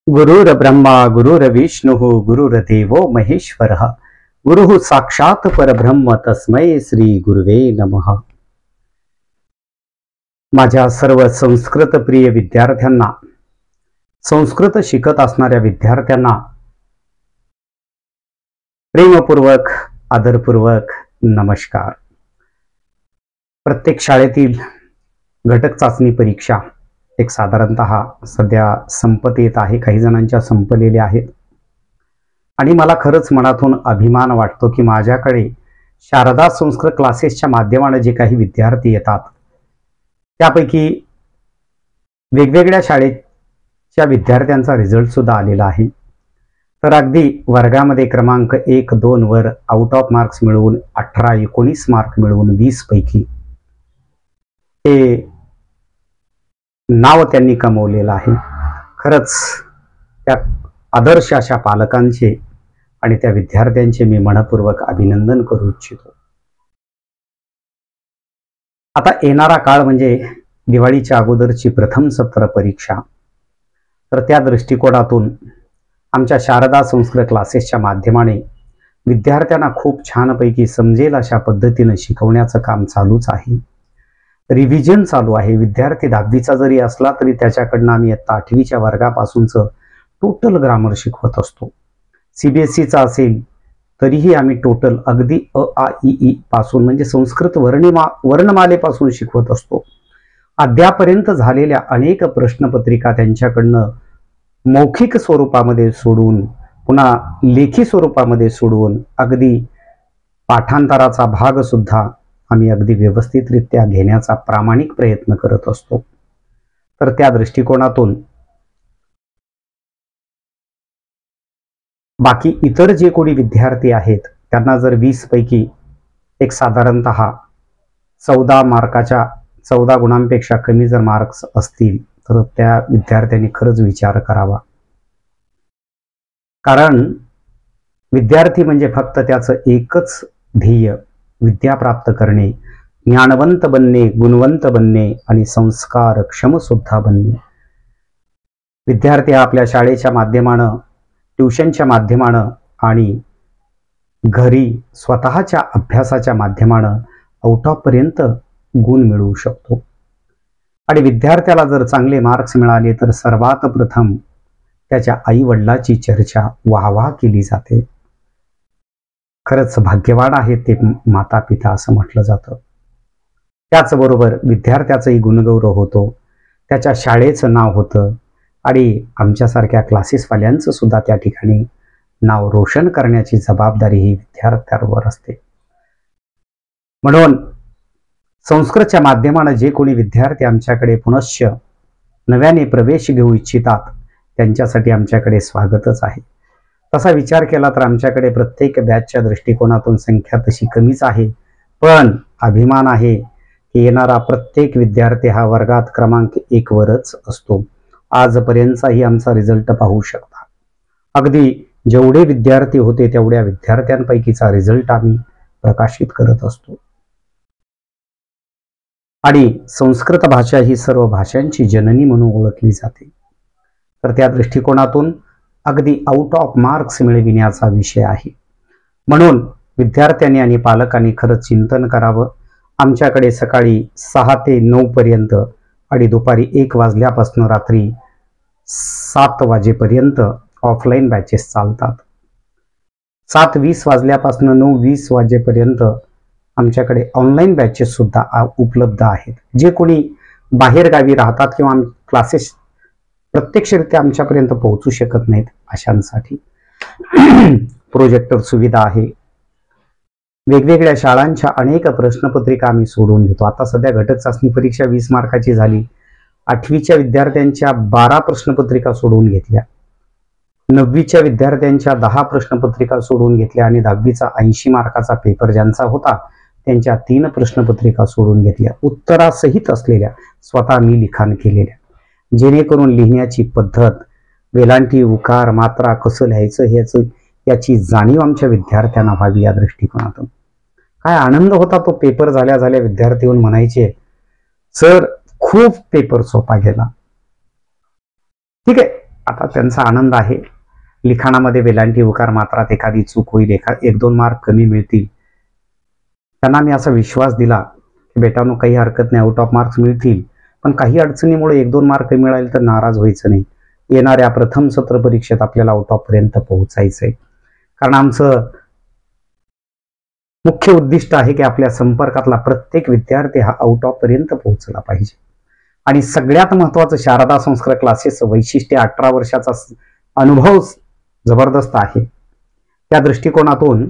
गुरुर्ब्रह्मा गुरुर्विष्णुः गुरुर्देवो महेश्वरः गुरुः साक्षात परब्रह्म तस्मै श्री गुरुवे नमः। माझ्या सर्व संस्कृत प्रिय विद्यार्थ्यांना, संस्कृत शिकत असणाऱ्या विद्यार्थ्यांना प्रेमपूर्वक आदरपूर्वक नमस्कार। प्रत्येक शाळेतील घटक चाचणी परीक्षा एक साधारणतः सध्या संपत येत आहे, काही जणांच्या संपलेल्या आहेत आणि मला खरंच मनातून अभिमान वाटतो की माझ्याकडे शारदा संस्कृत क्लासेसच्या माध्यमाने जे काही विद्यार्थी येतात त्यापैकी वेगवेगळ्या शाळेच्या विद्यार्थ्यांचा रिझल्ट सुद्धा आलेला आहे। तर अगदी वर्गामध्ये क्रमांक 1, 2 वर आउट ऑफ मार्क्स मिळवून 18, 19 मार्क मिळवून 20 पैकी हे नाव त्यांनी कमवलेलं आहे। खरंच त्या आदर्श अशा पालकांचे आणि त्या विद्यार्थ्यांचे मी मनपूर्वक अभिनंदन करू इच्छितो। आता येणारा काळ म्हणजे दिवाळीच्या अगोदरची प्रथम सत्र परीक्षा, तर त्या दृष्टिकोनातून आमच्या शारदा संस्कृत क्लासेसच्या माध्यमाने विद्यार्थ्यांना खूप छानपैकी समजेल अशा पद्धतीने शिकवण्याचं काम चालूच आहे। रिव्हिजन चालू आहे। विद्यार्थी 10वीचा जरी असला तरी त्याच्याकडनं आम्ही इयत्ता 8वीच्या वर्गापासूनचं टोटल ग्रामर शिकवत असतो। CBSEचा असेल तरीही आम्ही टोटल अगदी अ आ इ ई पासून म्हणजे संस्कृत वर्णमालेपासून शिकवत असतो। अद्यापर्यंत झालेल्या अनेक प्रश्नपत्रिका त्यांच्याकडनं मौखिक स्वरूपामध्ये सोडून पुन्हा लेखी स्वरूपामध्ये सोडून अगदी पाठांतराचा भाग सुद्धा आम्ही अगदी व्यवस्थितरित्या घेण्याचा प्रामाणिक प्रयत्न करत असतो। तर त्या दृष्टिकोनातून बाकी इतर जे कोणी विद्यार्थी आहेत त्यांना जर 20 पैकी एक साधारणतः 14 गुणांपेक्षा कमी जर मार्क्स असतील तर त्या विद्यार्थ्यांनी खरंच विचार करावा। कारण विद्यार्थी म्हणजे फक्त त्याचं एकच ध्येय विद्या प्राप्त करणे, ज्ञानवंत बनणे, गुणवंत बनणे आणि संस्कारक्षम सुद्धा बनणे। विद्यार्थी हा आपल्या शाळेच्या माध्यमानं, ट्युशनच्या माध्यमानं आणि घरी स्वतःच्या अभ्यासाच्या माध्यमानं आउट ऑफ पर्यंत गुण मिळवू शकतो। आणि विद्यार्थ्याला जर चांगले मार्क्स मिळाले तर सर्वात प्रथम त्याच्या आई वडिलांची चर्चा वाहवा केली जाते। खरंच भाग्यवान आहे ते माता पिता असं म्हटलं जातं। त्याचबरोबर विद्यार्थ्याचाही गुणगौरव होतो, त्याच्या शाळेचं नाव होतं आणि आमच्यासारख्या क्लासेसवाल्यांचं सुद्धा त्या ठिकाणी नाव रोशन करण्याची जबाबदारी ही विद्यार्थ्यांवर असते। म्हणून संस्कृतच्या माध्यमाने जे कोणी विद्यार्थी आमच्याकडे पुनश्च नव्याने प्रवेश घेऊ इच्छितात त्यांच्यासाठी आमच्याकडे स्वागतच आहे। तसा विचार केला तर आमच्याकडे प्रत्येक बॅचच्या दृष्टिकोनातून संख्या तशी कमीच आहे, पण अभिमान आहे की येणारा प्रत्येक विद्यार्थी हा वर्गात क्रमांक 1 वरच असतो। आजपर्यंतचाही आमचा रिझल्ट पाहू शकता। अगदी जेवढे विद्यार्थी होते तेवढ्या विद्यार्थ्यांपैकीचा रिझल्ट आम्ही प्रकाशित करत असतो। आणि संस्कृत भाषा ही सर्व भाषांची जननी म्हणून ओळखली जाते। तर त्या दृष्टिकोनातून अगदी आउट ऑफ मार्क्स मिळविण्याचा विषय आहे। म्हणून विद्यार्थ्यांनी आणि पालकांनी खरंच चिंतन करावं। आमच्याकडे सकाळी 6 ते 9 पर्यंत आणि दुपारी 1 वाजल्यापासून रात्री 7 वाजेपर्यंत ऑफलाईन बॅचेस चालतात। 7:20 वाजल्यापासून 9:20 वाजेपर्यंत आमच्याकडे ऑनलाईन बॅचेस सुद्धा उपलब्ध आहेत। जे कोणी बाहेर गावी राहतात किंवा क्लासेस प्रत्यक्षरित्या आमच्यापर्यंत पोहोचू शकत नाहीत अशांसाठी प्रोजेक्टर सुविधा आहे। वेगवेगळ्या शाळांच्या अनेक प्रश्नपत्रिका आम्ही सोडवून घेतो। आता सध्या घटक चाचणी परीक्षा 20 मार्काची झाली। 8वीच्या विद्यार्थ्यांच्या 12 प्रश्नपत्रिका सोडवून घेतल्या, 9वीच्या विद्यार्थ्यांच्या 10 प्रश्नपत्रिका सोडवून घेतल्या आणि 10वीचा 80 मार्काचा पेपर ज्यांचा होता त्यांच्या 3 प्रश्नपत्रिका सोडवून घेतल्या, उत्तरासहित असलेल्या, स्वतः मी लिखाण केलेल्या, जेणेकरून लिहिण्याची पद्धत, वेलांटी, उकार, मात्रा कसं लिहायचं याची जाणीव आमच्या विद्यार्थ्यांना व्हावी या दृष्टिकोनातून। काय आनंद होता तो पेपर झाल्या विद्यार्थी येऊन म्हणायचे, सर खूप पेपर सोपा गेला। ठीक आहे, आता त्यांचा आनंद आहे. लिखाणामध्ये वेलांटी उकार मात्रात एखादी चूक होईल, एक दोन मार्क कमी मिळतील. त्यांना मी असा विश्वास दिला की बेटानो काही हरकत नाही, आउट ऑफ मार्क्स मिळतील, पण काही अडचणीमुळे एक दोन मार्क कमी मिळाले तर नाराज व्हायचं नाही. येणाऱ्या प्रथम सत्र परीक्षेत आपल्याला आउट ऑफ पर्यंत पोहोचायचंय. कारण आमचं मुख्य उद्दिष्ट आहे की आपल्या संपर्कातला प्रत्येक विद्यार्थी हा आउट ऑफ पर्यंत पोहोचला पाहिजे. आणि सगळ्यात महत्वाचं शारदा संस्कार क्लासेसचं वैशिष्ट्य 18 वर्षाचा अनुभव जबरदस्त आहे. त्या दृष्टिकोनातून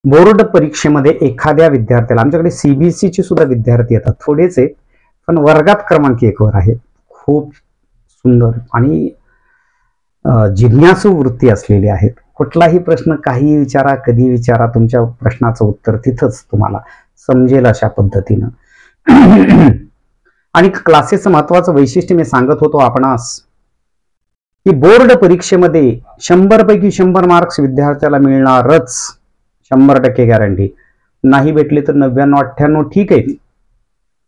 बोर्ड परीक्षेमध्ये एखाद्या विद्यार्थ्याला, आमच्याकडे CBSE चे सुद्धा विद्यार्थी येतात, थोडेच आहेत पण वर्गात क्रमांक 1 वर आहेत. खूप सुंदर आणि जिज्ञासू वृत्ती असलेली आहेत. कुठलाही प्रश्न काही विचारा, कधी विचारा, तुमच्या प्रश्नाचं उत्तर तिथंच तुम्हाला समजेल अशा पद्धतीनं. आणि क्लासेसचं महत्वाचं वैशिष्ट्य मी सांगत होतो आपणास की बोर्ड परीक्षेमध्ये 100 पैकी 100 मार्क्स विद्यार्थ्याला मिळणारच, 100% गॅरंटी. नाही भेटले तर 99-98 ठीक आहे,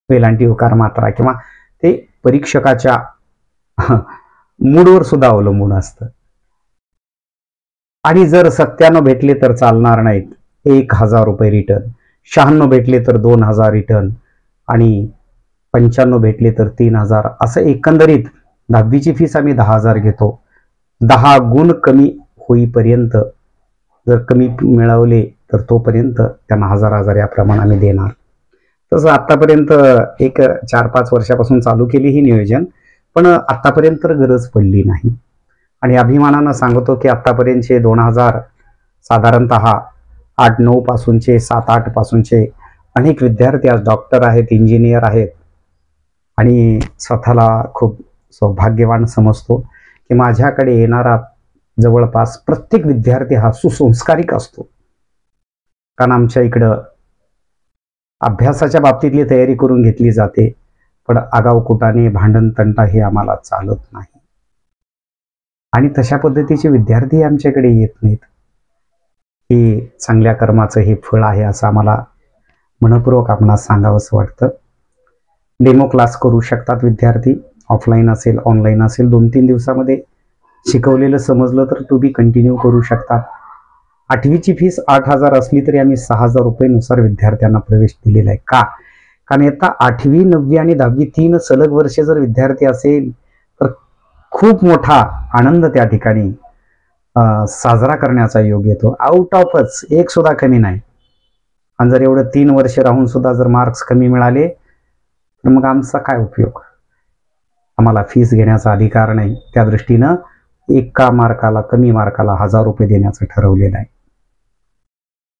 वेलांटी उकार मात्रा किंवा ते परीक्षकाच्या मूडवर सुद्धा अवलंबून असतं. आणि जर 97 भेटले तर चालणार नाहीत, 1000 रुपये रिटर्न. 96 भेटले तर 2000 रिटर्न आणि 95 भेटले तर 3000. असं एकंदरीत 10वीची फीस आम्ही 10,000 घेतो. 10 गुण कमी होईपर्यंत, जर कमी मिळवले तर तोपर्यंत त्यांना 1000 या प्रमाणाने देणार. तसं आतापर्यंत एक 4-5 वर्षापासून चालू केली ही नियोजन, पण आतापर्यंत गरज पडली नाही. आणि अभिमानानं सांगतो की आतापर्यंतचे 2000 साधारणतः 8-9 पासूनचे, 7-8 पासूनचे अनेक विद्यार्थी आज डॉक्टर आहेत, इंजिनियर आहेत. आणि स्वतःला खूप सौभाग्यवान समजतो की माझ्याकडे येणारा जवळपास प्रत्येक विद्यार्थी हा सुसंस्कारिक असतो. कारण आमच्या इकडं अभ्यासाच्या बाबतीतली तयारी करून घेतली जाते, पण आगाऊकुटाने भांडण तंटा हे आम्हाला चालत नाही. आणि तशा पद्धतीचे विद्यार्थी आमच्याकडे येत नाहीत. हे चांगल्या कर्माचं हे फळ आहे असं आम्हाला मनपूर्वक आपणास सांगावंसं वाटतं. डेमो क्लास करू शकतात विद्यार्थी, ऑफलाईन असेल ऑनलाईन असेल. 2-3 दिवसामध्ये शिकवलेलं समजलं तर तुम्ही कंटिन्यू करू शकतात. 8वीची फीस 8,000 असली तरी आम्ही 6,000 रुपयेनुसार विद्यार्थ्यांना प्रवेश दिलेला आहे. का? कारण आता 8वी, 9वी आणि 10वी 3 सलग वर्षे जर विद्यार्थी असेल तर खूप मोठा आनंद त्या ठिकाणी साजरा करण्याचा योग येतो. आउट ऑफच एक सुद्धा कमी नाही. आणि जर एवढं 3 वर्ष राहून सुद्धा जर मार्क्स कमी मिळाले तर मग आमचा काय उपयोग? आम्हाला फीस घेण्याचा अधिकार नाही. त्या दृष्टीनं एका मार्काला, कमी मार्काला 1000 रुपये देण्याचं ठरवलेलं आहे.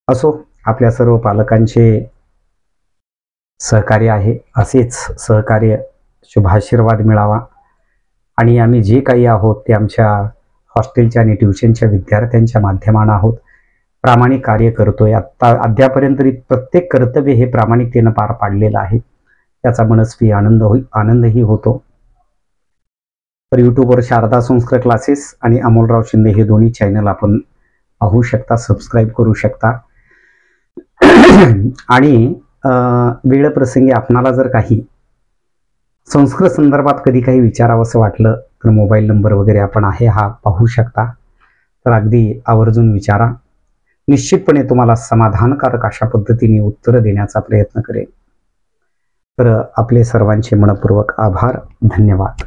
असो, आपल्या सर्व पालकांचे सहकार्य आहे. असेच सहकार्य, शुभाशीर्वाद मिळावा. आणि आम्ही जे काही आहोत ते आमच्या हॉस्टेलच्या आणि ट्युशनच्या विद्यार्थ्यांच्या माध्यमानं आहोत. प्रामाणिक कार्य करतोय. अद्यापर्यंत प्रत्येक कर्तव्य हे प्रामाणिकतेनं पार पाडलेलं आहे. त्याचा मनस्वी आनंदही होतो. तर यूट्यूबवर शारदा संस्कार क्लासेस आणि अमोलराव शिंदे हे दोन्ही चॅनल आपण पाहू शकता, सबस्क्राईब करू शकता. आणि वेळप्रसंगी आपणाला जर काही संस्कृत संदर्भात कधी काही विचारावंसं वाटलं तर मोबाईल नंबर वगैरे आपण आहे हा पाहू शकता. तर अगदी आवर्जून विचारा. निश्चितपणे तुम्हाला समाधानकारक अशा पद्धतीने उत्तरं देण्याचा प्रयत्न करेन. तर आपले सर्वांचे मनपूर्वक आभार. धन्यवाद.